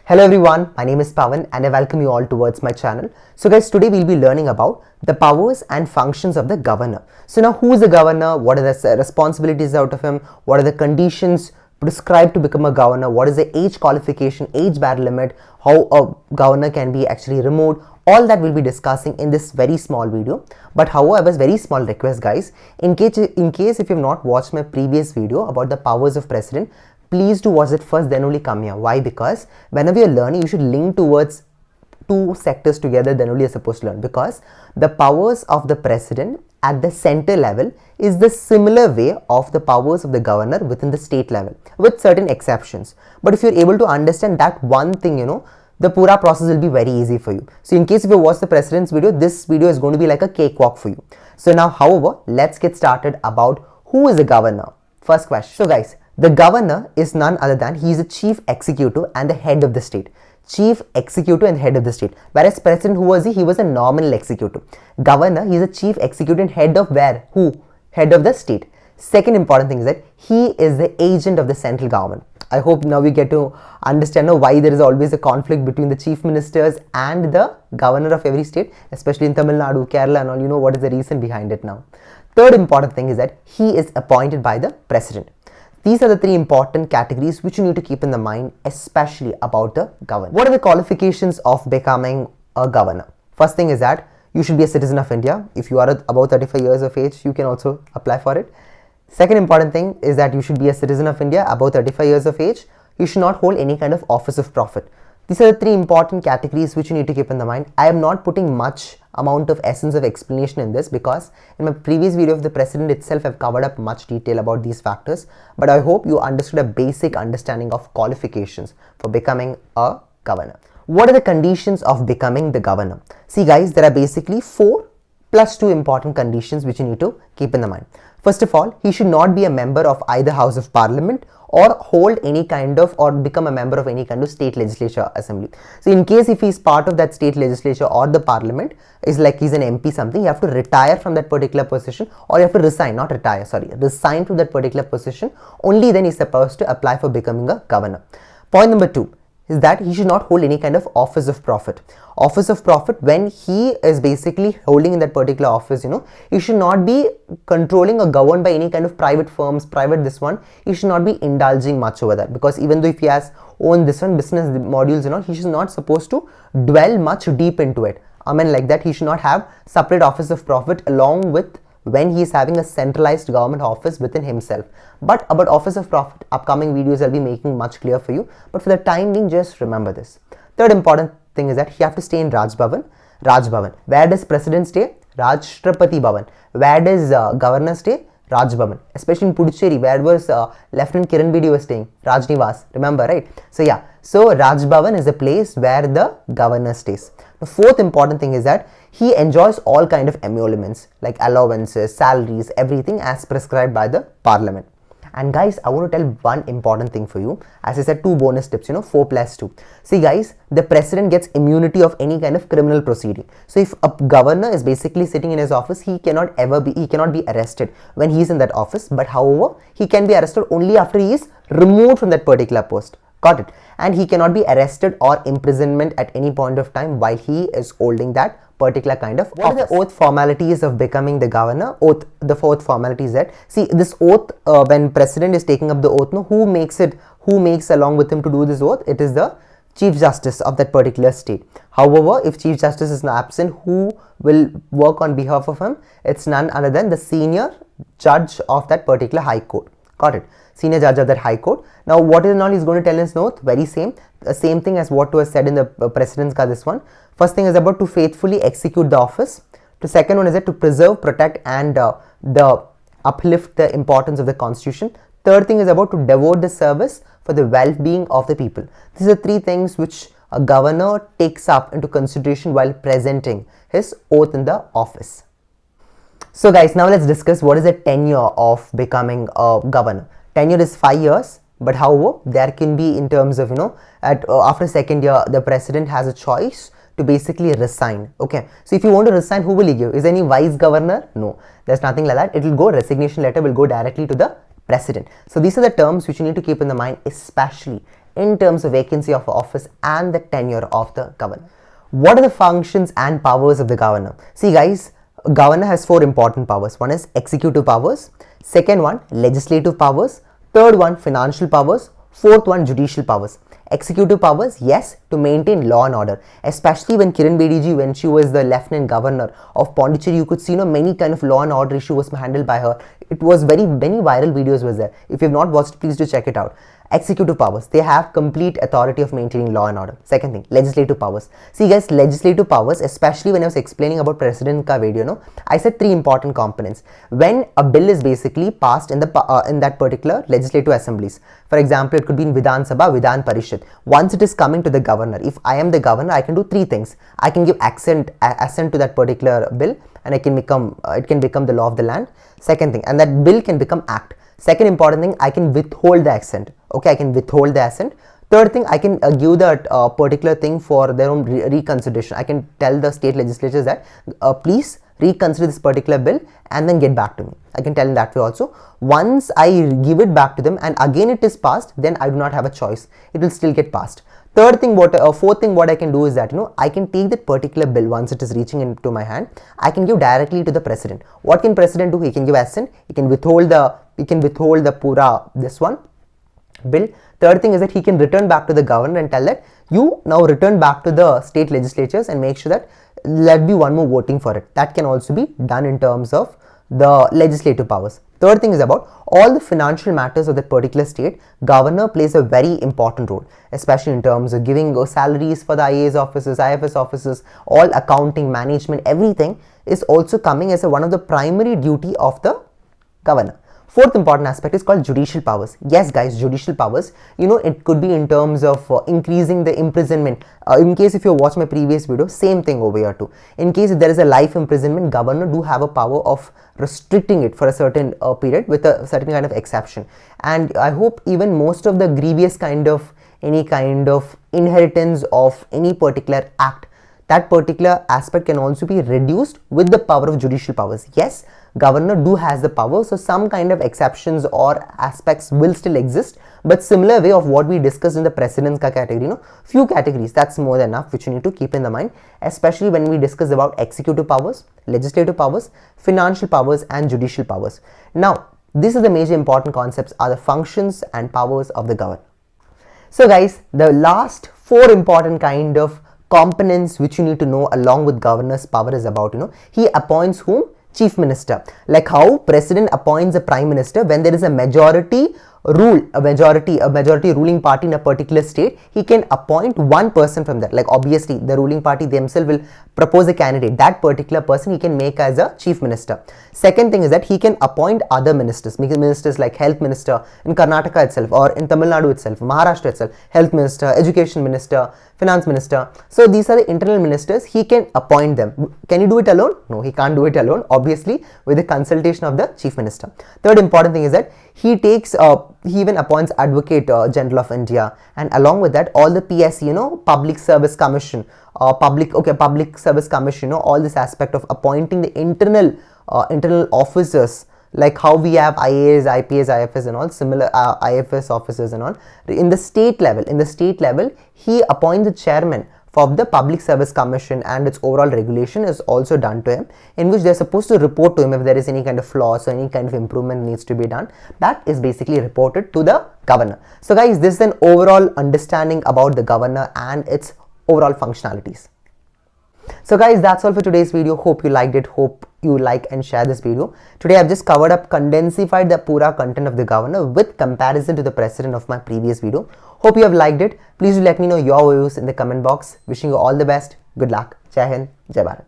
Hello everyone, my name is Pawan and I welcome you all towards my channel. So guys, today we'll be learning about the powers and functions of the governor. So now, who is the governor? What are the responsibilities out of him? What are the conditions prescribed to become a governor? What is the age qualification, age bar limit? How a governor can be actually removed? All that we'll be discussing in this very small video. But however, very small request guys, in case if you've not watched my previous video about the powers of president, please do watch it first, then only come here. Why? Because whenever you're learning, you should link towards two sectors together, then only you're supposed to learn. Because the powers of the president at the center level is the similar way of the powers of the governor within the state level, with certain exceptions. But if you're able to understand that one thing, the pura process will be very easy for you. So in case if you watch the president's video, this video is going to be like a cakewalk for you. So now, however, let's get started about who is the governor. First question. So guys, the governor is none other than he is the chief executive and the head of the state. Chief executive and head of the state. Whereas president, who was he? He was a nominal executive. Governor, he is a chief executive and head of where? Who? Head of the state. Second important thing is that he is the agent of the central government. I hope now we get to understand why there is always a conflict between the chief ministers and the governor of every state, especially in Tamil Nadu, Kerala and all. What is the reason behind it now. Third important thing is that he is appointed by the president. These are the three important categories which you need to keep in the mind, especially about the governor. What are the qualifications of becoming a governor? First thing is that you should be a citizen of India. If you are above 35 years of age, you can also apply for it. Second important thing is that you should be a citizen of India above 35 years of age. You should not hold any kind of office of profit. These are the three important categories which you need to keep in the mind. I am not putting much amount of essence of explanation in this because in my previous video of the president itself I've covered up much detail about these factors, but I hope you understood a basic understanding of qualifications for becoming a governor. What are the conditions of becoming the governor? See guys, there are basically 4 plus 2 important conditions which you need to keep in the mind. First of all, he should not be a member of either House of Parliament or hold any kind of or become a member of any kind of state legislature assembly. So in case if he is part of that state legislature or the parliament, is like he's an MP something, you have to retire from that particular position, or you have to resign, not retire, sorry, resign from that particular position. Only then he's supposed to apply for becoming a governor. Point number 2 is that he should not hold any kind of office of profit. Office of profit, when he is basically holding in that particular office, he should not be controlling or governed by any kind of private firms, private this one. He should not be indulging much over that, because even though if he has owned this one, business modules and all, he is not supposed to dwell much deep into it. I mean like that, he should not have separate office of profit along with when he is having a centralized government office within himself. But about office of profit, upcoming videos I'll be making much clear for you. But for the time being, just remember this. Third important thing is that he have to stay in Raj Bhavan. Raj Bhavan. Where does president stay? Rashtrapati Bhavan. Where does governor stay? Raj Bhavan. Especially in Puducherry, where was Lieutenant Kiran Bedi was staying? Raj Nivas. Remember, right? So yeah. So Raj Bhavan is the place where the governor stays. The fourth important thing is that he enjoys all kind of emoluments like allowances, salaries, everything as prescribed by the parliament. And guys, I want to tell one important thing for you. As I said, 2 bonus tips, 4 plus 2. See guys, the president gets immunity of any kind of criminal proceeding. So if a governor is basically sitting in his office, he cannot be arrested when he is in that office. But however, he can be arrested only after he is removed from that particular post. Got it? And he cannot be arrested or imprisonment at any point of time while he is holding that particular kind of office. What are the oath formalities of becoming the governor? Oath, the fourth formality is that, see this oath, when president is taking up the oath, who makes along with him to do this oath? It is the chief justice of that particular state. However, if chief justice is absent, who will work on behalf of him? It's none other than the senior judge of that particular high court. Got it? Senior judge of that high court. Now what is and all he's going to tell in his oath? Very same thing as what was said in the president's ka this one. First thing is about to faithfully execute the office. The second one is that to preserve, protect and uplift the importance of the constitution. Third thing is about to devote the service for the well-being of the people. These are 3 things which a governor takes up into consideration while presenting his oath in the office. So guys, now let's discuss what is the tenure of becoming a governor. Tenure is 5 years, but however, there can be in terms of, after second year, the president has a choice to basically resign. Okay, so if you want to resign, who will he give? Is there any vice governor? No, there's nothing like that. It will go, resignation letter will go directly to the president. So these are the terms which you need to keep in the mind, especially in terms of vacancy of office and the tenure of the governor. What are the functions and powers of the governor? See guys, governor has 4 important powers. One is executive powers, second one legislative powers, third one financial powers, fourth one judicial powers. Executive powers, yes, to maintain law and order, especially when Kiran Bedi, when she was the lieutenant governor of Pondicherry, you could see many kind of law and order issue was handled by her. It was many viral videos was there. If you have not watched, please do check it out. Executive powers, they have complete authority of maintaining law and order. Second thing, legislative powers. See guys, legislative powers, especially when I was explaining about President ka video, I said 3 important components. When a bill is basically passed in that particular legislative assemblies, for example, it could be in Vidhan Sabha, Vidhan Parishad. Once it is coming to the governor, if I am the governor, I can do 3 things. I can give assent to that particular bill, and it can become the law of the land. Second thing, and that bill can become act. Second important thing, I can withhold the assent. Okay, I can withhold the assent. Third thing, I can give that particular thing for their own reconsideration. I can tell the state legislatures that please reconsider this particular bill and then get back to me. I can tell in that way also. Once I give it back to them and again it is passed, then I do not have a choice. It will still get passed. Fourth thing what I can do is that I can take that particular bill once it is reaching into my hand. I can give directly to the president. What can president do? He can give assent. He can withhold the pura this one bill. Third thing is that he can return back to the governor and tell that you now return back to the state legislatures and make sure that let be one more voting for it. That can also be done in terms of the legislative powers. Third thing is about all the financial matters of that particular state. Governor plays a very important role, especially in terms of giving salaries for the IAS officers, IFS officers, all accounting, management, everything is also coming as one of the primary duty of the governor. Fourth important aspect is called judicial powers. Yes guys, judicial powers, it could be in terms of increasing the imprisonment. In case if you watch my previous video, same thing over here too. In case if there is a life imprisonment, governor do have a power of restricting it for a certain period with a certain kind of exception. And I hope even most of the grievous any kind of inheritance of any particular act, that particular aspect can also be reduced with the power of judicial powers. Yes, governor do has the power, so some kind of exceptions or aspects will still exist, but similar way of what we discussed in the president's category, few categories, that's more than enough, which you need to keep in the mind, especially when we discuss about executive powers, legislative powers, financial powers and judicial powers. Now, these are the major important concepts are the functions and powers of the governor. So guys, the last 4 important kind of components which you need to know along with governor's power is about, he appoints whom? Chief Minister. Like how President appoints a Prime Minister when there is a majority rule, a majority ruling party in a particular state, he can appoint one person from that. Like obviously the ruling party themselves will propose a candidate. That particular person he can make as a Chief Minister. Second thing is that he can appoint other ministers, ministers like Health Minister in Karnataka itself or in Tamil Nadu itself, Maharashtra itself, Health Minister, Education Minister, Finance Minister. So these are the internal ministers, he can appoint them. Can he do it alone? No, he can't do it alone, obviously with the consultation of the Chief Minister. Third important thing is that he even appoints Advocate General of India, and along with that all the PSC, Public Service Commission, Public Service Commission, all this aspect of appointing the internal officers, like how we have IAS, IPS, IFS and all similar IFS officers and all. In the state level, he appoints the chairman of the Public Service Commission, and its overall regulation is also done to him, in which they are supposed to report to him if there is any kind of flaws or any kind of improvement needs to be done. That is basically reported to the governor. So guys, this is an overall understanding about the governor and its overall functionalities. So guys, that's all for today's video. Hope you liked it. Hope you like and share this video. Today I've just condensified the pura content of the governor with comparison to the precedent of my previous video. Hope you have liked it. Please do let me know your views in the comment box. Wishing you all the best. Good luck. Jai Hind. Jai Bharat.